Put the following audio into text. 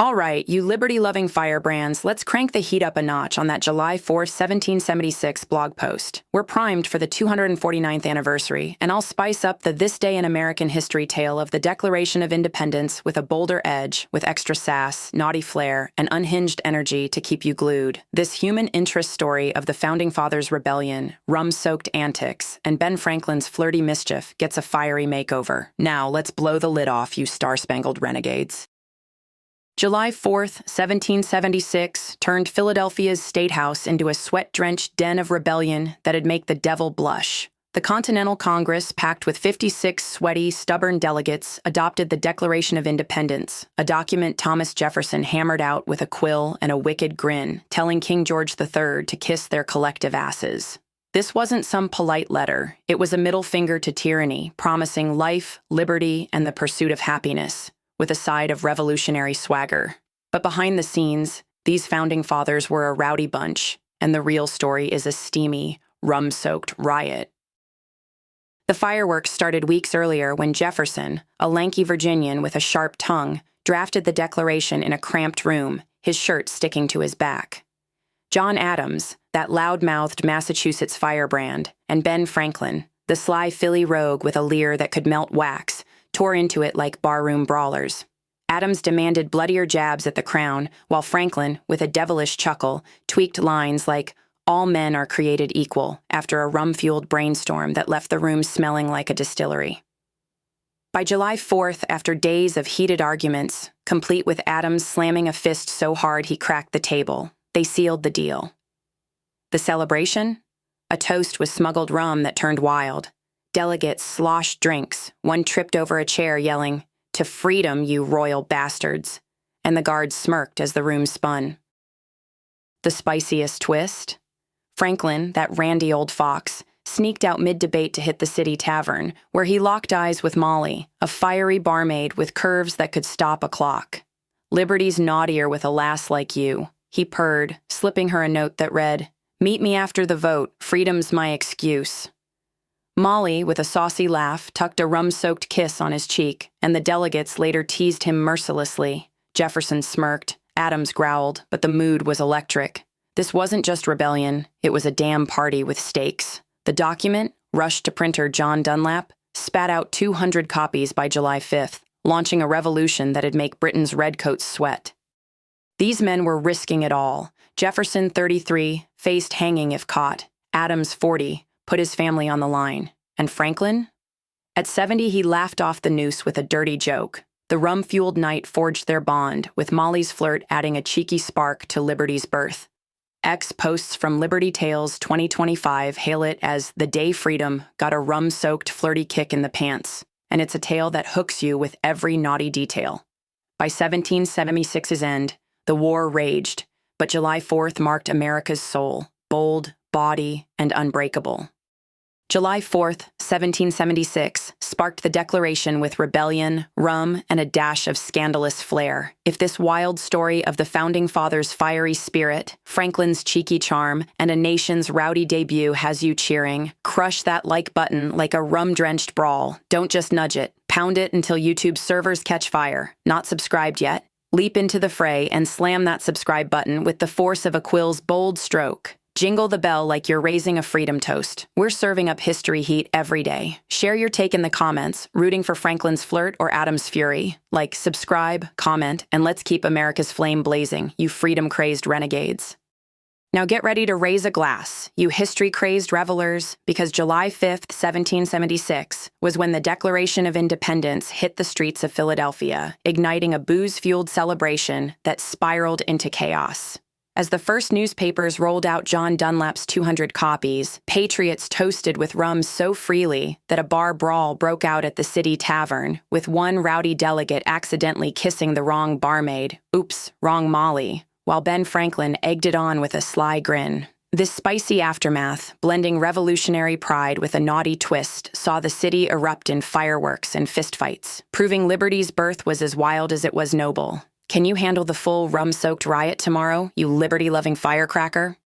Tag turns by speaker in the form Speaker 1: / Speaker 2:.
Speaker 1: All right, you liberty-loving firebrands, let's crank the heat up a notch on that July 4th, 1776 blog post. We're primed for the 249th anniversary, and I'll spice up the This Day in American History tale of the Declaration of Independence with a bolder edge, with extra sass, naughty flair, and unhinged energy to keep you glued. This human interest story of the Founding Fathers' rebellion, rum-soaked antics, and Ben Franklin's flirty mischief gets a fiery makeover. Now, let's blow the lid off, you star-spangled renegades. July 4th, 1776, turned Philadelphia's State House into a sweat-drenched den of rebellion that'd make the devil blush. The Continental Congress, packed with 56 sweaty, stubborn delegates, adopted the Declaration of Independence, a document Thomas Jefferson hammered out with a quill and a wicked grin, telling King George III to kiss their collective asses. This wasn't some polite letter. It was a middle finger to tyranny, promising life, liberty, and the pursuit of happiness, with a side of revolutionary swagger. But behind the scenes, these founding fathers were a rowdy bunch, and the real story is a steamy, rum-soaked riot. The fireworks started weeks earlier when Jefferson, a lanky Virginian with a sharp tongue, drafted the Declaration in a cramped room, his shirt sticking to his back. John Adams, that loud-mouthed Massachusetts firebrand, and Ben Franklin, the sly Philly rogue with a leer that could melt wax, tore into it like barroom brawlers. Adams demanded bloodier jabs at the crown, while Franklin, with a devilish chuckle, tweaked lines like, "All men are created equal," after a rum-fueled brainstorm that left the room smelling like a distillery. By July 4th, after days of heated arguments, complete with Adams slamming a fist so hard he cracked the table, they sealed the deal. The celebration? A toast with smuggled rum that turned wild. Delegates sloshed drinks, one tripped over a chair yelling, "To freedom, you royal bastards," and the guards smirked as the room spun. The spiciest twist? Franklin, that randy old fox, sneaked out mid-debate to hit the city tavern, where he locked eyes with Molly, a fiery barmaid with curves that could stop a clock. "Liberty's naughtier with a lass like you," he purred, slipping her a note that read, "Meet me after the vote, freedom's my excuse." Molly, with a saucy laugh, tucked a rum-soaked kiss on his cheek, and the delegates later teased him mercilessly. Jefferson smirked, Adams growled, but the mood was electric. This wasn't just rebellion, it was a damn party with stakes. The document, rushed to printer John Dunlap, spat out 200 copies by July 5th, launching a revolution that'd make Britain's redcoats sweat. These men were risking it all. Jefferson, 33, faced hanging if caught. Adams, 40, put his family on the line. And Franklin? At 70, he laughed off the noose with a dirty joke. The rum-fueled night forged their bond, with Molly's flirt adding a cheeky spark to Liberty's birth. Posts from Liberty Tales 2025 hail it as "The Day Freedom got a rum-soaked flirty kick in the pants," and it's a tale that hooks you with every naughty detail. By 1776's end, the war raged, but July 4th marked America's soul, bold, bawdy, and unbreakable. July 4th, 1776, sparked the Declaration with rebellion, rum, and a dash of scandalous flair. If this wild story of the Founding Fathers' fiery spirit, Franklin's cheeky charm, and a nation's rowdy debut has you cheering, crush that like button like a rum-drenched brawl. Don't just nudge it. Pound it until YouTube's servers catch fire. Not subscribed yet? Leap into the fray and slam that subscribe button with the force of a quill's bold stroke. Jingle the bell like you're raising a freedom toast. We're serving up history heat every day. Share your take in the comments, rooting for Franklin's flirt or Adams' fury. Like, subscribe, comment, and let's keep America's flame blazing, you freedom-crazed renegades. Now get ready to raise a glass, you history-crazed revelers, because July 5th, 1776, was when the Declaration of Independence hit the streets of Philadelphia, igniting a booze-fueled celebration that spiraled into chaos. As the first newspapers rolled out John Dunlap's 200 copies, patriots toasted with rum so freely that a bar brawl broke out at the city tavern, with one rowdy delegate accidentally kissing the wrong barmaid, oops, wrong Molly, while Ben Franklin egged it on with a sly grin. This spicy aftermath, blending revolutionary pride with a naughty twist, saw the city erupt in fireworks and fistfights, proving liberty's birth was as wild as it was noble. Can you handle the full rum-soaked riot tomorrow, you liberty-loving firecracker?